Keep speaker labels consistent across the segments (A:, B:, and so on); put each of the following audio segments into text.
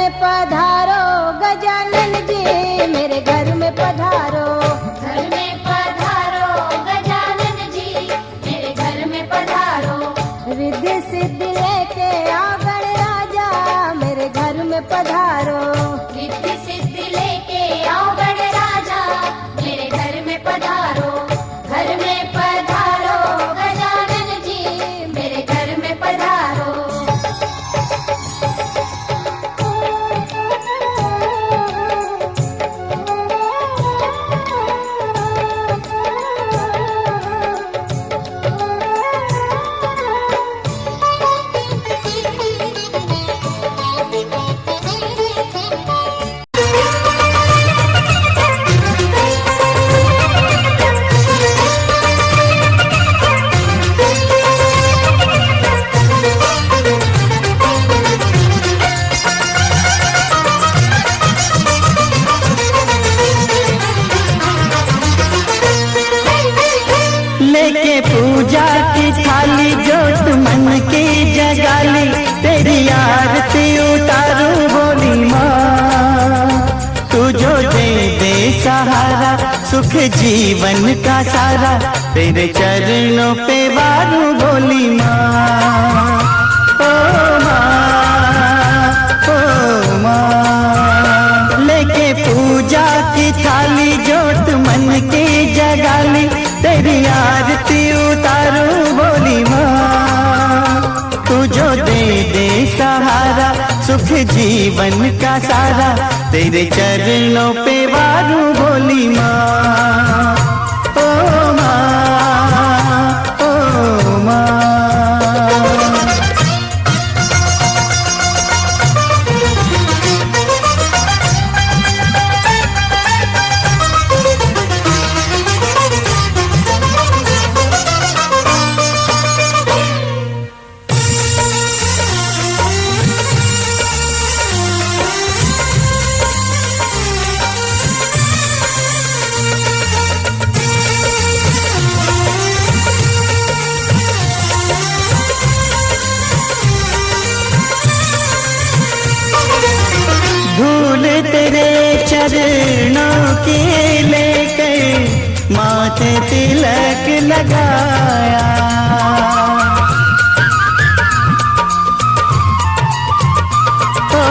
A: में पधारो गजानन जी, मेरे घर में पधारो।
B: घर में पधारो गजानन जी, मेरे घर में पधारो।
A: रिद्धि सिद्धि लेके आओ गणराजा, मेरे घर में पधारो।
B: रिद्धि सिद्धि लेके आओ गणराजा, मेरे घर में पधारो। घर में पधारो गजानन जी, मेरे घर में पधारो।
C: लेके पूजा की थाली जोत मन की जगाली, तेरी आरती उतारू बोली माँ। तू जो दे सहारा सुख जीवन का सारा, तेरे चरणों पे वारू बोली माँ। ओ माँ, ओ माँ। लेके पूजा की थाली जोत मन की जगाली, तेरी आरती उतारू बोली माँ। तू जो दे सहारा सुख जीवन का सारा, तेरे चरणों पे वारू बोली माँ। ओ माँ, ओ माँ। धूल तेरे चरणों की लेकर माथे तिलक लगाया। ओ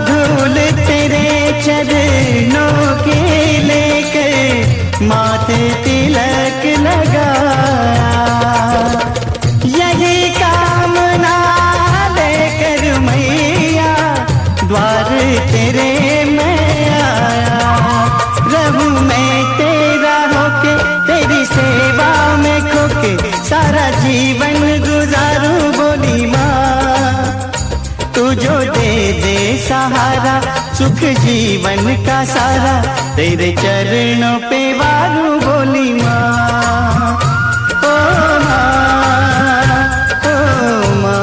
C: धूल तेरे चरणों की लेकर माथे तिलक लगाया। यही कामना लेकर मैया द्वार तेरे में आया। रहूं मैं तेरा होके, तेरी सेवा में खोके, सारा जीवन गुजारूं बोली माँ। तू जो दे सहारा सुख जीवन का सारा, तेरे चरणों पे वारू बोली माँ। ओ माँ, ओ माँ।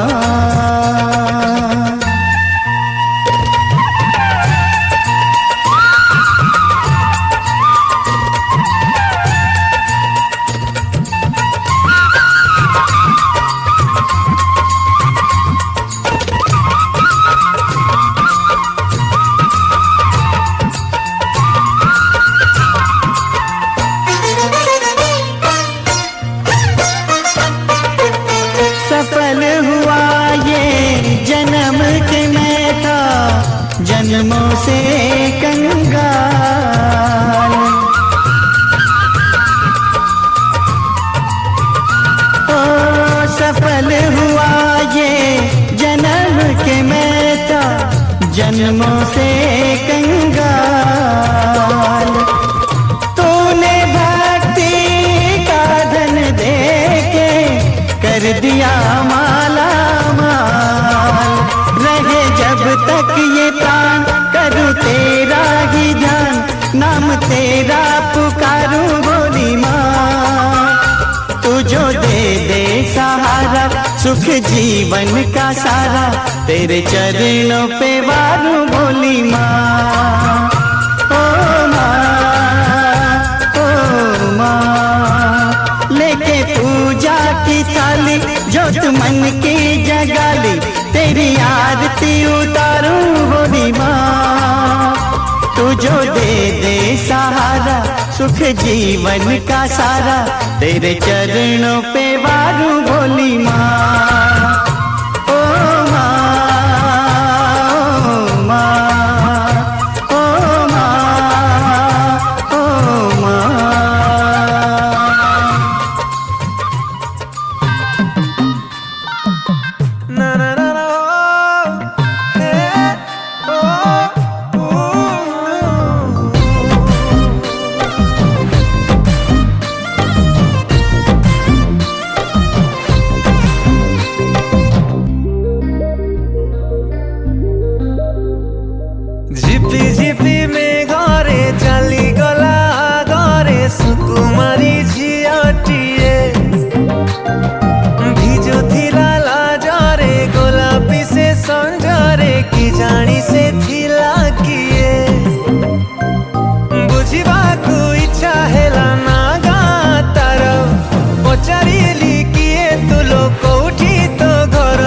C: सफल हुआ ये जन्म के मैं था जन्मों से कंगाल। ओ सफल हुआ ये जन्म के मैं था जन्मों से कंगाल। तूने भक्ति का धन दे के कर दिया माला माल। रहे जब तक ये प्राण करूँ तेरा ही ध्यान, नाम तेरा पुकारूं बोली माँ। तू जो दे सहारा सुख जीवन का सारा, तेरे चरणों पे वारू बोली माँ। ओ माँ, ओ माँ। लेके पूजा की थाली जोत मन की जगाली, तेरी आरती उतारूं बोली भोली माँ। तू जो दे सहारा सुख जीवन का सारा, तेरे चरणों पे वारू भोली माँ। ओ माँ, ओ माँ, ओ माँ, ओ माँ।
D: Na na na na, oh, hey, oh, ooh. झिपी झिपी में घरे चली गला घरे सुकुमारी झियाटिए भिजुथिला लाजरे गोलापी से संजरे की जानी से थिला किए बुझिबाकु इच्छा हेला ना गा तार पचारिली किए तुलो कोठी तो घर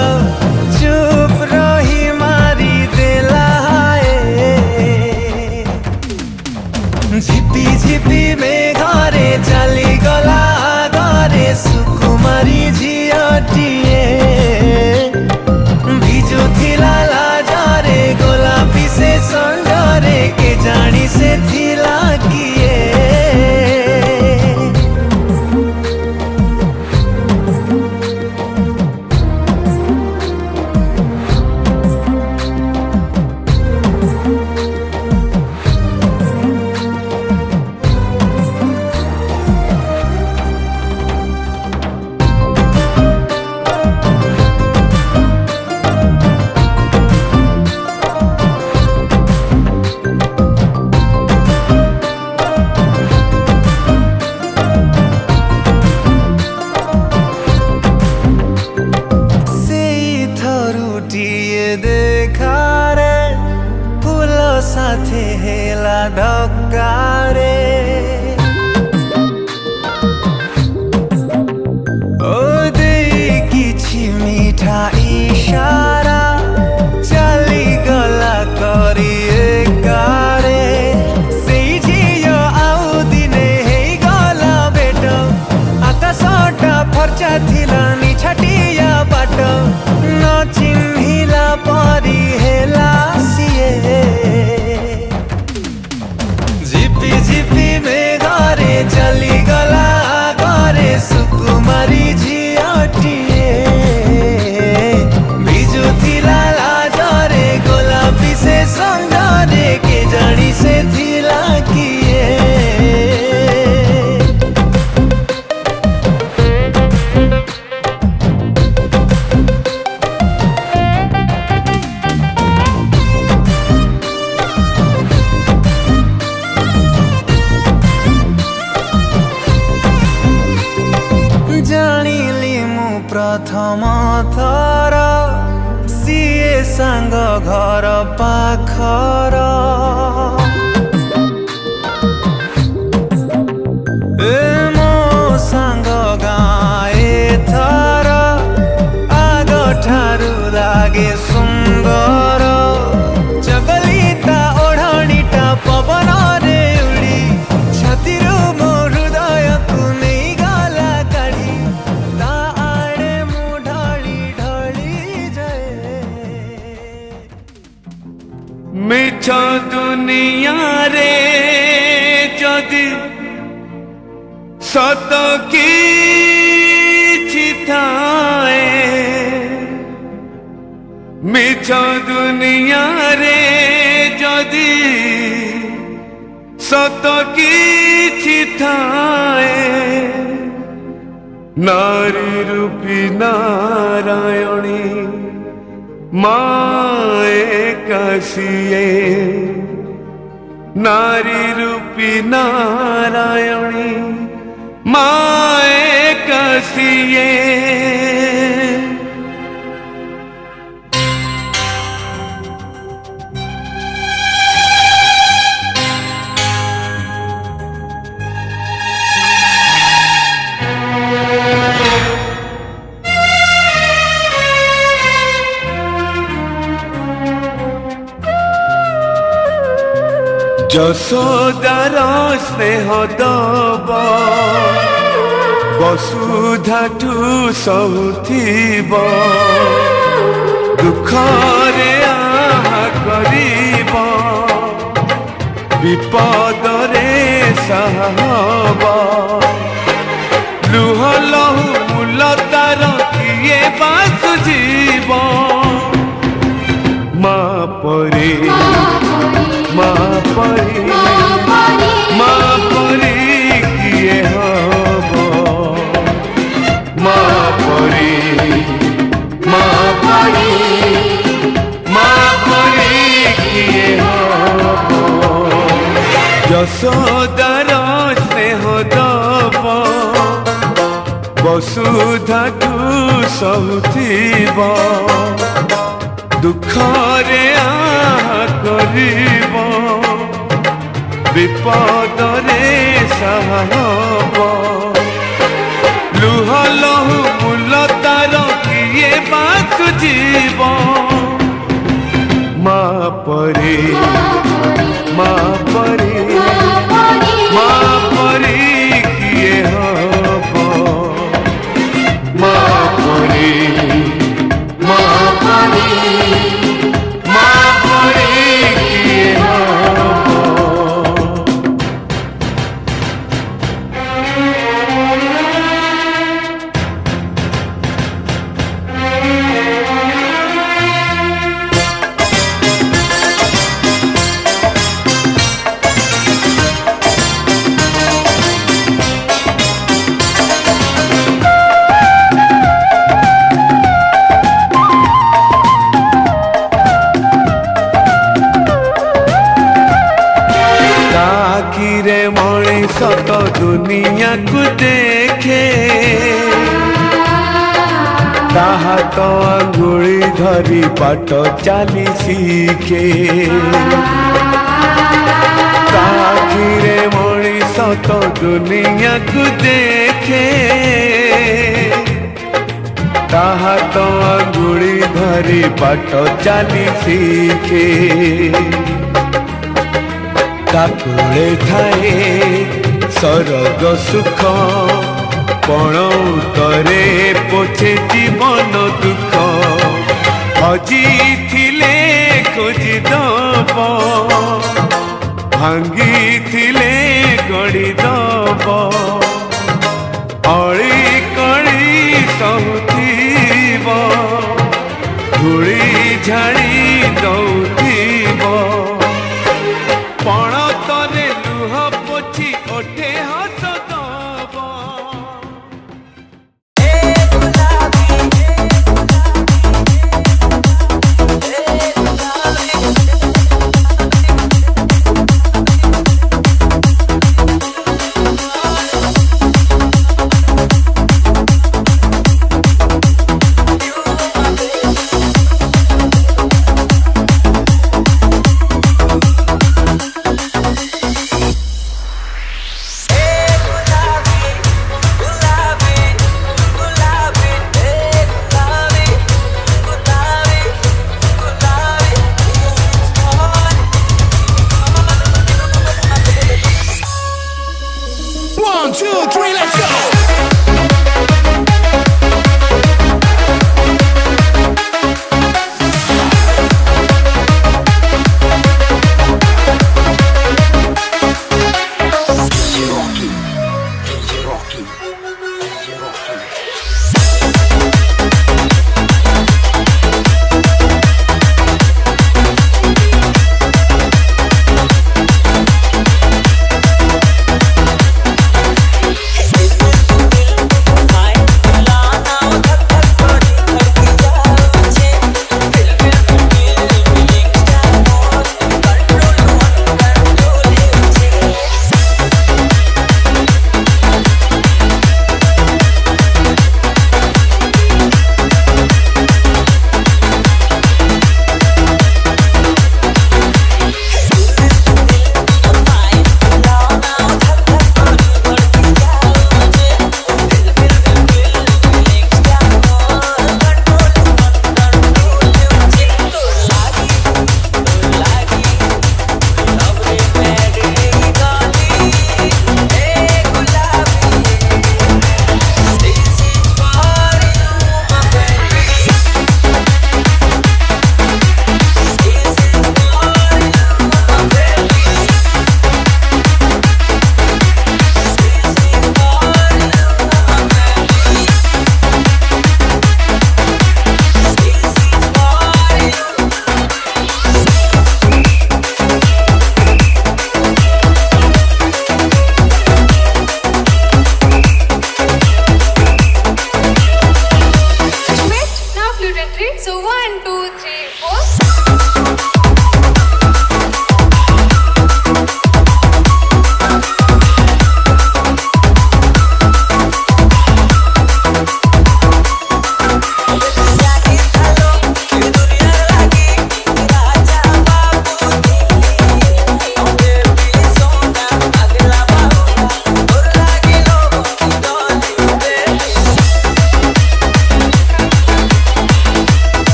D: चुप रही मारी देला झिपी झिपी में घरे चली गला घरे सुकुमारी झियाटिए भिजुथिला लाजरे गोलापी से संजरे के जानी से थिला किए देखारे फूल साथे हेला धक्कारे ओ देई किछि मीठा इशारा चली गला करी एकारे सेई झियो आउ दिने हेई गला बेट आकाशटा फर्चा थिला निछाटिया बाट न चिन्हिला परी हेला सिए झिपी झिपी में घरे चली गला घरे सुकुमारी झियाटिए भिजुथिला लाजरे गोलापी से संजरे के जानी से थिला किए जानिली मु प्रथम थर सिए सांग घर पाखर ए मो सांग गाए थर आग ठारू लागे सुंदर चगलिता ओढ़णीटा पवन रे उड़ी छातीरू मो हृदय को नहीं गला काढ़ी ता आड़े मु ढली ढली जाए
E: मिछ दुनिया रे जदि सत किछि थाए मिछ दुनिया रे जदि सत किछि थाए नारी रूपी नारायणी माए कासिए नारी रूपी नारायणी माए कासिए ଯଶୋଦାର ସ୍ନେହ ଦବ ବସୁଧାଠୁ ସହୁଥିବ ଦୁଃଖରେ ଆହା କରିବ ବିପଦରେ ସାହା ହବ ଲୁହ ଲହୁ ମୂଲ ତାର କିଏ ବାସୁଯିବ ମା ପରି ମା ପରି ମା ପରି କିଏ ହବ ମା ପରି ମା ପରି ମା ପରି କିଏ ହବ ଯଶୋଦାର ସ୍ନେହ ଦବ ବସୁଧାଠୁ ସହୁଥିବ ଦୁଃଖରେ ଆହା କରିବ ବିପଦରେ ସାହା ହବ ଲୁହ ଲହୁ ମୂଲ ତାର କିଏ ବାସୁଯିବ ମା ପରି ମା ପରି ମା ପରି କିଏ ହବ ମା ପରି ମା ପରି ମା ପରି କିଏ ହବ आखिरे मଣିଷ ତ ଦୁନିଆକୁ ଦେଖେ ତା ହାତ ଆଙ୍ଗୁଳି ଧରି ବାଟ ଚାଲି ଶିଖେ ଆଖିରେ ମଣିଷ ତ ଦୁନିଆକୁ ଦେଖେ ତା ହାତ ଆଙ୍ଗୁଳି ଧରି ବାଟ ଚାଲି ଶିଖେ ତାକୁଳେ ଥାଏ ସରଗ ସୁଖ ପଣ ଉତରେ ପୋଛେ ଜୀବନ ଦୁଃଖ ହଜିଥିଲେ ଖୋଜିଦବ ଭାଙ୍ଗିଥିଲେ ଗଢ଼ିଦବ ଅଳି କଳି ସହୁଥିବ ଧୂଳି ଝାଡ଼ି ଦଉଥିବ ପଣତରେ ଲୁହ ପୋଛି ଓଠେ ହସ ଦବ
F: 1 2 3 4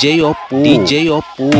G: DJ Oppo, DJ Oppo.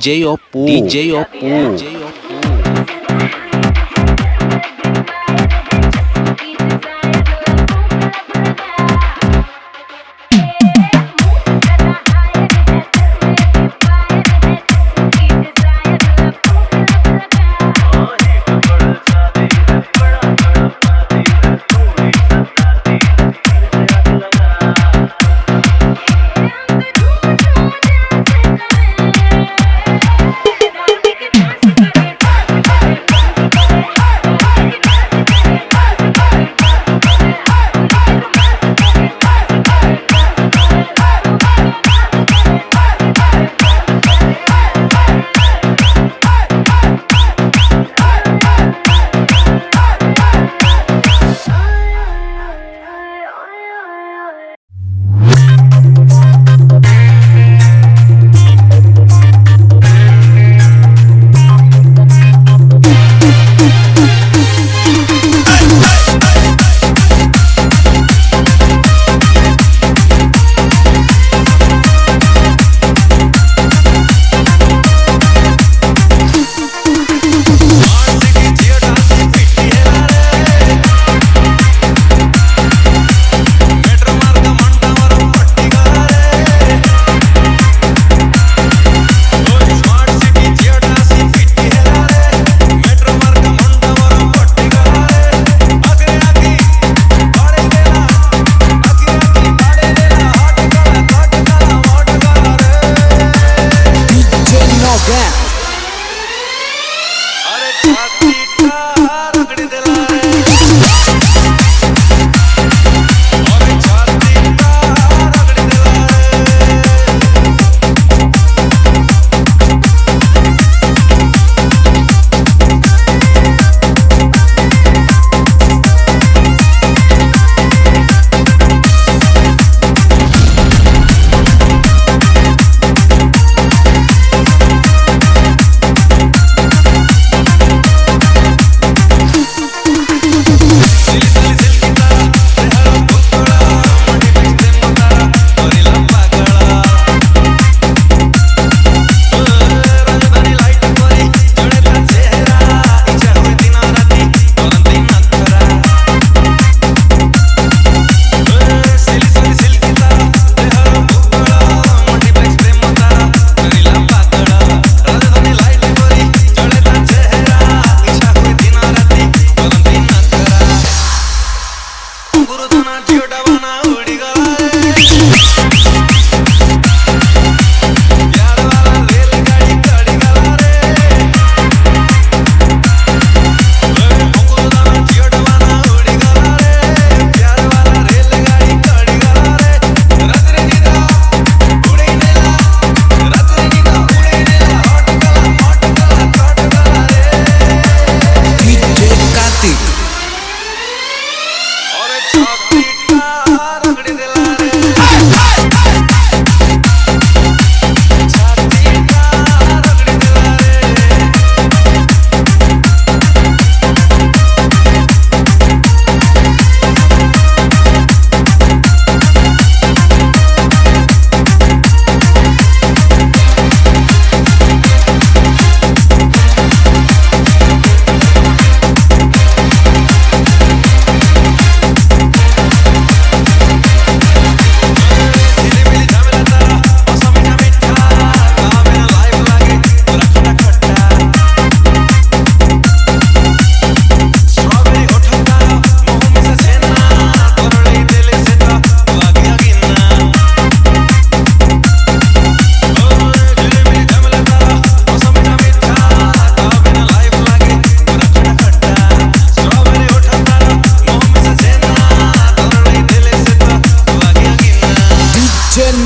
G: DJ Oppo, DJ Oppo.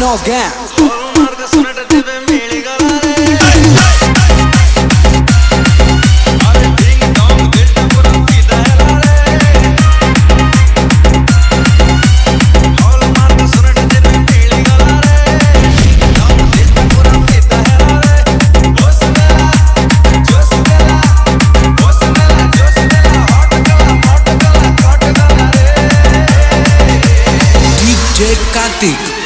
H: no gang. DJ Kartik.